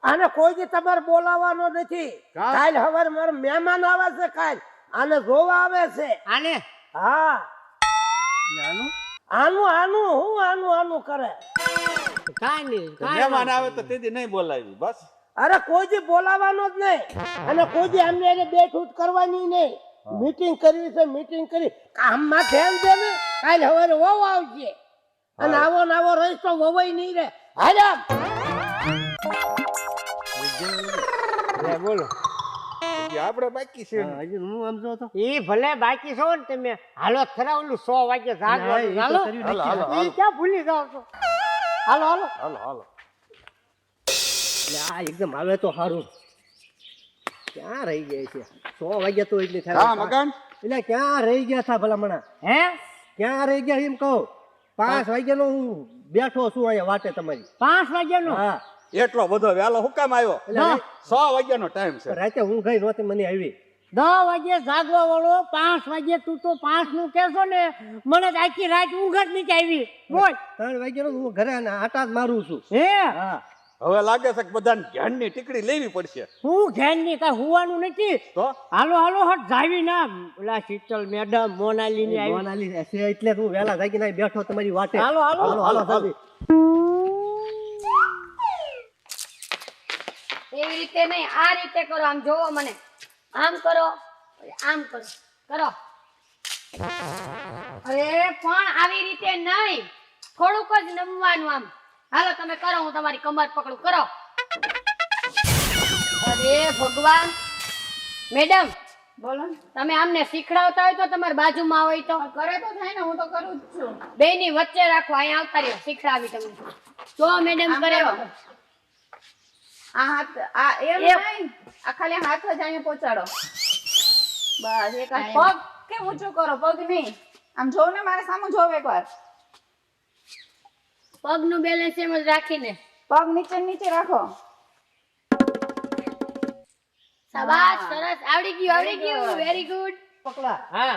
આને કોઈ દી તમારે બોલાવવાનો નથી. કાલ સવારે મારો મહેમાન આવે છે. કાલ આને જોવા આવે છે. આને હા આનું આનું આનું હું આનું આનું કરે. કાઈ નહીં મહેમાન આવે તો તેથી નહીં બોલાવી બસ. અરે કોઈ દી બોલાવવાનો જ નહીં. અને કોઈ દી અમને એને બેઠું કરવાની નહીં. મીટિંગ કરવી છે. મીટિંગ કરી કામમાં ધ્યાન દે ને. કાલ સવારે વહુ આવશે અને આવો ને આવો રહીશ તો વવાઈ નહીં રે. હાલો બોલો આપણે બાકી છે હજી હું સમજો તો ઈ ભલે બાકી છો ને તમે હાલો ખરા ઓલું 100 વાગે જાગવાનું હાલો ઈ ક્યાં ભૂલી જાવ છો. હાલો હાલો હાલો હાલો આ એકદમ આવે તો સારું. ક્યાં રહી ગયા છે 100 વાગે તો એટલી થાય. હા મકાન એટલે ક્યાં રહી ગયા હતા ભલામણા? હે ક્યાં રહી ગયા એમ કહો. 5 વાગ્યાનો હું બેઠો છું અહીંયા વાટે તમારી. 5 વાગ્યાનો? હા. એટલો બધો વહેલો હું કામ આવ્યો? 100 વાગ્યાનો ટાઈમ છે. રાતે હું ગઈ નહોતી મને આવી 10 વાગે જાગવા વાળો 5 વાગે તું તો 5 નું કહેશો ને મને આખી રાત ઊંઘ જ નથી આવી. બોલ 3 વાગ્યાનો હું ઘરે આટા જ મારું છું. હે હા હવે લાગે છે કે બધાને જ્ઞાનની ટીકડી લેવી પડશે. હું ઘેન ની કઈ હુવાનું નથી તો હાલો હાલો હટ જાવી ના. ઓલા શીતલ મેડમ મોનાલી ની આવી. મોનાલી છે એટલે હું વેલા જાગીને અહીં બેઠો તમારી વાટે. હાલો હાલો હાલો હાલો જલ્દી. એવી રીતે નહીં આ રીતે કરો. આમ જોવો મને. આમ કરો આમ કરો કરો. અરે પણ આવી રીતે નહીં. થોડુંક જ નમવાનું આમ. હાલો તમે કરો હું તમારી કમર પકડું. કરો. અરે ભગવાન મેડમ બોલો તમે આમને શીખડાવતા હોય તો તમારી બાજુમાં હોય તો કરે તો થાય ને. હું તો કરું જ છું. બેયની વચ્ચે રાખો. અહીંયા આવતા રહ્યો શીખડાવી તમને. તો મેડમ આમ કરે. કરો. આ હાથ આ એમ નહીં. આ ખાલી હાથ જ અહીંયા પહોંચાડો. બસ એક આ પગ કેમ ઊંચો કરો? પગ નહીં. આમ જોવ ને મારે સામે જોવ એકવાર. પગનું બેલેન્સ એમ જ રાખીને. પગ નીચે નીચે રાખો. શાબાશ સરસ. આવડી ગયું વેરી ગુડ. પકડા હા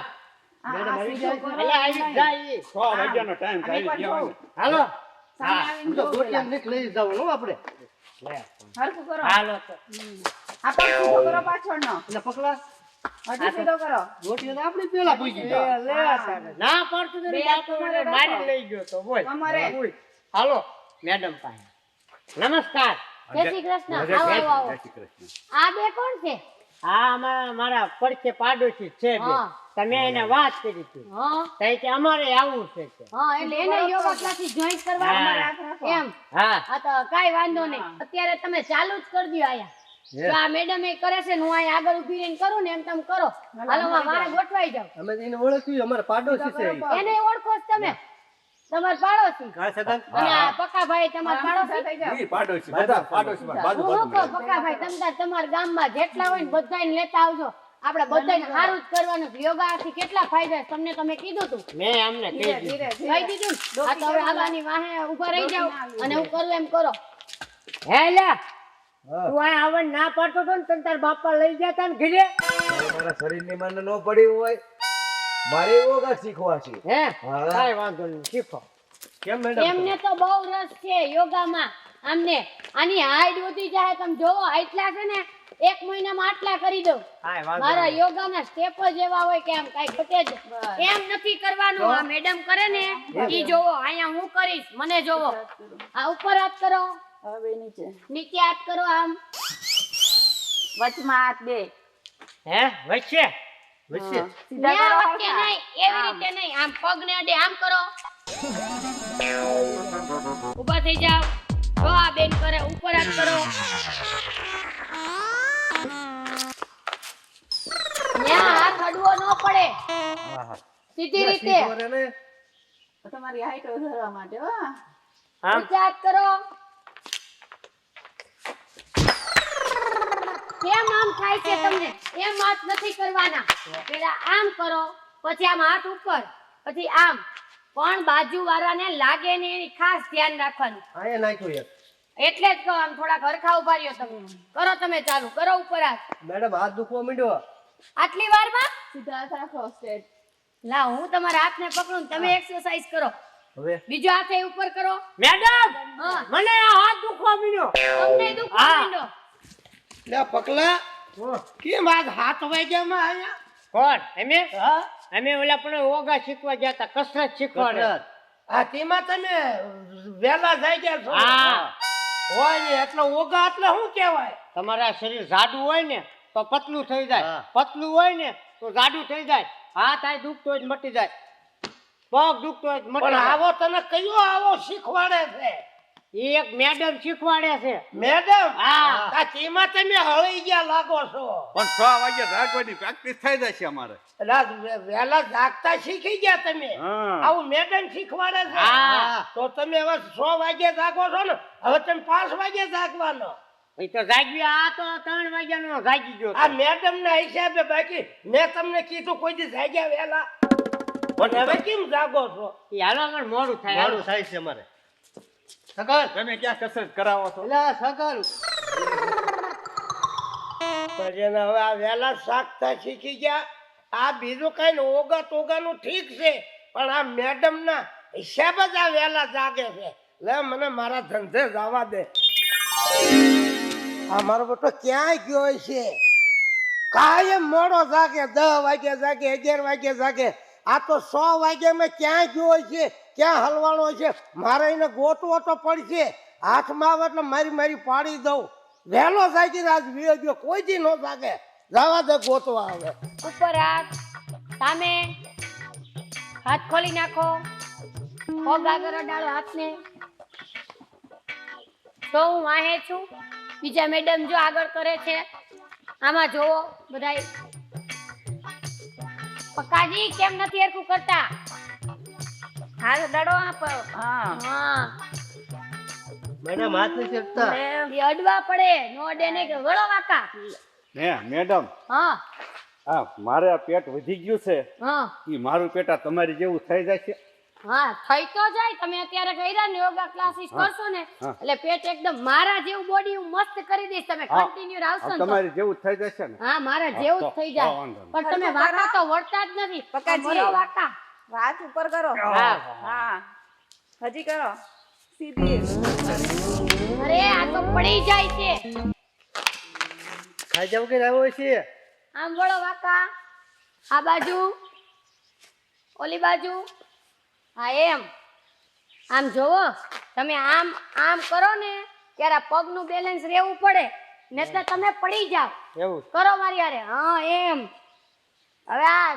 મેડમ આવી જાય છે. એટલે આવી જાય 100 વાગ્યાનો ટાઈમ આની પર થઈ જોવ. ગયો. હાલો સામે આવીને તો જોવ ગોટિયા પેલા. નીક લઈ જવાનું આપણે. હરખું કરો. હાલો તો આ પગ સીધો કરો પાછળનો. એટલે પકડા હજી સીધો કરો. ગોટિયા આપણે પેલા પૂછી લે ના પડતું બે તો હાથ તમારે મારી રાખો. લઈ ગયો તો બોલ તમારે. હાલો મેડમ પાસે નમસ્કાર. જય શ્રી કૃષ્ણ. આવો આવો આવો. આ બે કોણ છે? આ મારા પડખે પાડોશી છે બે. હા. તમે એને વાત કરી હતી હા તઈ કે અમારે આવું છે કે. હા એટલે એને યોગા ક્લાસીસ જોઈન કરવા હા. અમારે હાથ રાખો. એમ. હા આ તો કાઈ વાંધો નહીં. અત્યારે તમે ચાલુ જ કરી દો આયા. જો આ મેડમ એ કરે છે ને હું અહીંયા આગળ ઊભી રહીને કરું ને એમ તમે કરો. હાલો મારે ગોઠવાઈ જાવ. અમે એને ઓળખ્યું અમારા પાડોશી છે ઈ. એને ઓળખો જ તમે. તમાર પાડોશી. હા સગન અને આ પક્કાભાઈ તમાર પાડોશી. થઈ જાઓ. ઈ પાડોશી બધા પાડોશીમાં બાજુ હું કહું બાજુ પક્કાભાઈ તમે તાર તમારા ગામમાં જેટલા હોય ને બધાને લેતા આવજો. આપણે બધાને સારું જ કરવાનું છે. યોગાથી કેટલા ફાયદા છે તમને તમે કીધું તું. મેં અમને ધીરે કહી ધીરે દીધું. કહી દીધું ને? હા તો હવે આગળની વાહે ઊભા રહી જાઓ અને હું કરું એમ કરો. હે લે તું આ આવન ના પાડતો તો ને તને તાર બાપા લઈ ગયા તા ને ઘરે. મારા શરીરની માને ન પડી હોય મારે યોગા શીખવા છે. હે હા. કાઈ વાંધો નહીં શીખો. કેમ મેડમ એમને તો બહુ રસ છે યોગામાં. આમને આની હાઈટ વધી જાય તમે જોવો. આટલા છે ને 1 મહિનામાં આટલા કરી દઉં. કાઈ વાંધો મારા નહીં. યોગાના સ્ટેપ જ એવા હોય કે આમ કઈ ઘટે જ એમ નથી કરવાનું. આ મેડમ કરે ને ઈ જોવો. અહીંયા હું કરીશ મને જોવો. આ ઉપર હાથ કરો હવે નીચે. નીચે હાથ કરો આમ. વચમાં હાથ બે. હે વચ્ચે વચ્ચે સીધા ન્યા કરો. વચ્ચે નહીં એવી રીતે નહીં. આમ પગને અડે આમ કરો. ઊભા થઈ જાવ. જો આ બેન કરે ઉપર હાથ કરો. ન્યા હાથ અડવો ન પડે. સીધી રીતે તમારી હાઈટ વધારવા માટે. હો આમ નીચે હાથ કરો. કેમ આમ થાય છે તમને? એમ હાથ નથી કરવાના. પેલા આમ કરો પછી આમ હાથ ઉપર પછી આમ. પણ બાજુ વાળાને લાગે ને એની ખાસ ધ્યાન રાખવાનું. આયા નાખ્યું એક. એટલે જ કહો આમ થોડા હરખા ઉભા રહ્યો તમે. કરો તમે ચાલુ કરો ઉપર હાથ. મેડમ હાથ દુખવા માંડ્યો. આટલી વારમાં સીધા હાથ રાખો. સ્ટ્રેટ. લાવ હું તમારા હાથને પકડું તમે એક્સરસાઇઝ કરો. હવે બીજો હાથ એ ઉપર કરો. મેડમ હા મને આ હાથ દુખવા માંડ્યો. તમને દુખવા માંડો. લે પકલા કેમ આજ 7 વાગ્યામાં આયા? કોણ અમે હા અમે ઓલા પણ યોગા શીખવા ગયા હતા, કસરત શીખવાડે. આ તેમાં તમે વેલા જાય ગયા છો હા. હોય ને એટલે ઓગા એટલે શું કહેવાય? તમારા શરીર જાડું હોય ને તો પતલું થઈ જાય, પતલું હોય ને તો જાડું થઈ જાય. હાથ આ દુખતો હોય તો મટી જાય, પગ દુખતો હોય તો મટી પણ જાય. આવો તને કયો આવો શીખવાડે છે? એ એક મેડમ શીખવાડે છે. મેડમ હા. આ તેમાં તમે હળી ગયા લાગો છો. પણ 6 વાગે જાગવાની પ્રેક્ટિસ થઈ જશે અમારે. વેલા જાગતા શીખી ગયા તમે. હા. આવું મેડમ શીખવાડે છે. હા. તો તમે હવે 6 વાગે જાગો છો ને, હવે તમે 5 વાગે જાગવાનો. એ તો જાગ્યો, આ તો 3 વાગ્યાનો જાગી ગયો. આ મેડમ ના હિસાબે, બાકી મેં તમને કીધું કોઈ દી જાગ્યા વેલા? પણ હવે કેમ જાગો છો? એ હાલો અમારે મોડું થાય. મારું થાય છે અમારે. સગન તમે ક્યાં કસરત કરાવો છો? એલા સગન પછી એને હવે આ વેલા શાકતા શીખી ગયા. આ બીજું કઈ ને ઓગા તોગાનું ઠીક છે, પણ આ મેડમ ના હિસાબ જ આ વેલા જાગે છે. લે મને મારા ધંધે જવા દે. આ મારો બેટો ક્યાંય ગયો છે? કાયમ મોડો જાગે, 10 વાગે જાગે, 11 વાગે જાગે. આ તો 100 વાગે મેં ક્યાં ગયો છે, ક્યાં હલવાનો છે? મારે એને ગોતવો તો પડશે. હાથમાં આવે એટલે મારી પાડી દઉં. વહેલો જાગીને આજ વિયો ગયો, કોઈ દી ન જાગે. જવા દે, ગોતવા આવે. ઉપર હાથ, સામે હાથ ખોલી નાખો, પગ આગળ અડાડો હાથને. તો હું વાહે છું, બીજા મેડમ જો આગળ કરે છે, આમાં જોવો બધાય. પક્કાજી કેમ નથી હરખું કરતા? હાથ દડો આપ. હા હા, મેડમ હાથ નથી શકતા. એ અડવા પડે, નો અડે નહીં કે વળો વાકા. હે મેડમ, હા આ મારે આ પેટ વધી ગયું છે. હા ઈ મારું પેટ આ તમારી જેવું થઈ જાય છે. હા, થઈ તો જાય. તમે અત્યારે કર્યા ને યોગા ક્લાસીસ કરશો ને, હા. એટલે પેટ એકદમ મારા જેવું બોડી હું મસ્ત કરી દઈશ. તમે હા. કન્ટિન્યુ આવશો આ ને તો. તમારી જેવું થઈ જશે ને. હા, મારા હા, જેવું જ તો- થઈ તો જાય. વાંધો નહીં. પણ તમે વાકા તો વળતા જ નથી. પક્કાજી. વળો વાકા. હાથ ઉપર કરો. હા. હા હજી કરો. સીધી. અરે આ તો પડી જાય છે. ખાઈ જાવ કે આવ્યો છે? આમ વળો વાકા. આ બાજુ, ઓલી બાજુ. હા એમ. આમ જોવો, તમે આમ આમ કરો ને ત્યારે આ પગનું બેલેન્સ રહેવું પડે, નહીંતર તમે પડી જાવ. એવું કરો મારી હારે. હા એમ. હવે આ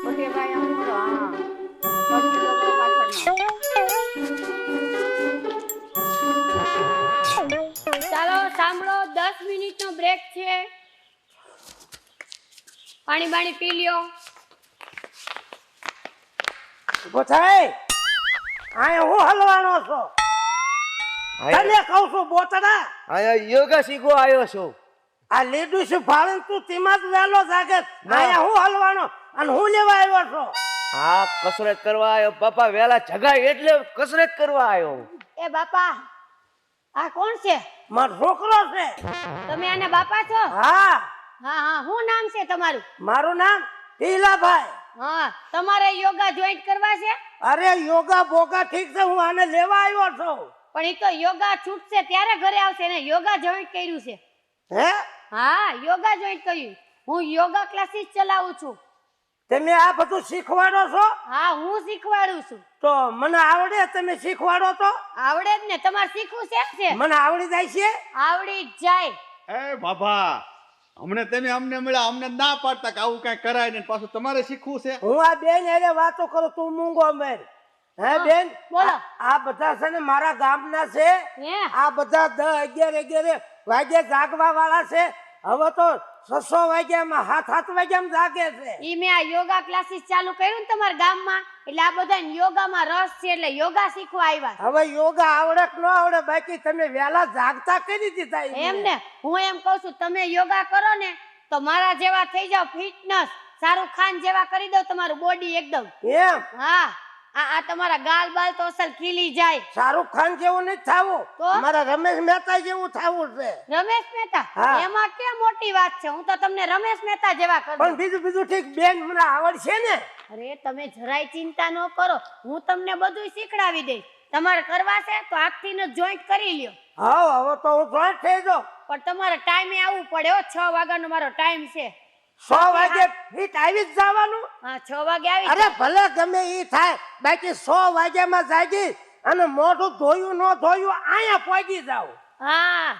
મોટે ભાઈ આમ કરો. હા પગ સીધો કરો પાછળનો. ચાલો સાંભળો, 10 મિનિટનો બ્રેક છે. પાણી બાણી પી લ્યો. ઉભો થાય. આયા હું હલવાનો છો? તને કહું છું બોતડા, અહીંયા યોગા શીખવા આવ્યો છું. આ લેડું છે ભાળે તું તેમાં જ વહેલો જાગે. આયા હું હલવાનો અને હું લેવા આવ્યો છો? હા કસરત કરવા આવ્યો. પપ્પા વેલા જગાય એટલે કસરત કરવા આવ્યો. એ બાપા, આ કોણ છે? મારો છોકરો છે. તમે આના બાપા છો? હા, હા હા, શું નામ છે તમારું? મારું નામ ટીલાભાઈ. હા, તમારે યોગા જોઈન્ટ કરવા છે? અરે યોગા બોગા ઠીક છે, હું આને લેવા આવ્યો છું. પણ એ તો યોગા છૂટશે ત્યારે ઘરે આવશે ને. યોગા જોઈન્ટ કર્યું છે. હે, હા, યોગા જોઈન્ટ કર્યું. હું યોગા ક્લાસીસ ચલાવું છું. તમે આ બધું શીખવાડો છો? હા, હું શીખવાડું છું. તો મને આવડે? તમે શીખવાડો તો આવડે જ ને. તમારે શીખવું છે? મને આવડી જાય છે. આવડી જ જાય. એ બાબા, હમણે તમે અમને મળ્યા, અમને ના પાડતા કે આવું કઈ કરાય ને પાછું તમારે શીખવું છે. હું આ બેન હારે વાતો કરું, તું મૂંગો મેર. હે બેન, બોલો. આ બધા છે ને મારા ગામના છે. હે? આ બધા 10, 11 વાગે જાગવા વાળા છે. હવે તો 6 વાગ્યામાં 7 વાગ્યામાં જાગે છે. ઈ મેં આ યોગા ક્લાસીસ ચાલુ કર્યું ને તમારા ગામમાં એટલે આ બધાને યોગામાં રસ છે એટલે યોગા શીખવા આવ્યા હવે યોગા આવડે કે ન આવડે, બાકી તમે વહેલા જાગતા કરી દીધા એમ ને હું એમ કહું છું તમે યોગા કરો ને તો મારા જેવા થઈ જાવ ફિટનેસ શાહરુખ ખાન જેવા કરી દઉં તમારું બોડી એકદમ એમ હા આ તમારા ગાલ બાલ તો અસલ ખીલી જાય શાહરુખ ખાન જેવું નથી થાવું, તો? મારા રમેશ મહેતા જેવું થાવું છે. રમેશ મહેતા હા. એમાં ક્યાં મોટી વાત છે હું તો તમને રમેશ મહેતા જેવા કરી પણ દઉં. બીજું ઠીક બેન મને આવડશે ને. અરે તમે જરાય ચિંતા ન કરો હું તમને બધું શીખડાવી દઈશ તમારે કરવા છે તો આજથી જ જોઈન્ટ કરી લ્યો હા હવે તો હું જોઈન્ટ થઈ જાઉં. પણ તમારે ટાઈમે આવવું પડે હો 6 વાગ્યાનો મારો ટાઈમ છે 6 વાગે ફીટ આવી જ જવાનું. હા 6 વાગે આવી અરે ભલે ગમે ઈ થાય, બાકી 100 વાગ્યામાં જાગી અને મોઢું ધોયું ન ધોયું અહીંયા પહોંચી જાવ. હા